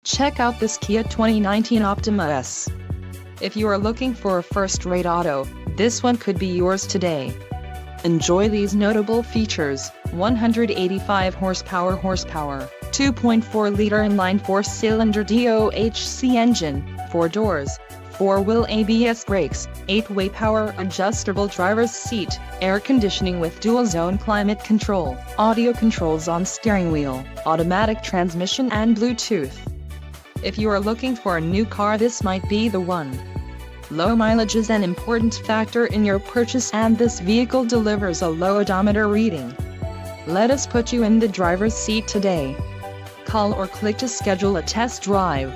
Check out this Kia 2019 Optima S. If you are looking for a first-rate auto, this one could be yours today. Enjoy these notable features: 185 horsepower, 2.4-liter inline four-cylinder DOHC engine, 4 doors, 4-wheel ABS brakes, 8-way power adjustable driver's seat, air conditioning with dual-zone climate control, audio controls on steering wheel, automatic transmission and Bluetooth. If you are looking for a new car, this might be the one. Low mileage is an important factor in your purchase, and this vehicle delivers a low odometer reading. Let us put you in the driver's seat today. Call or click to schedule a test drive.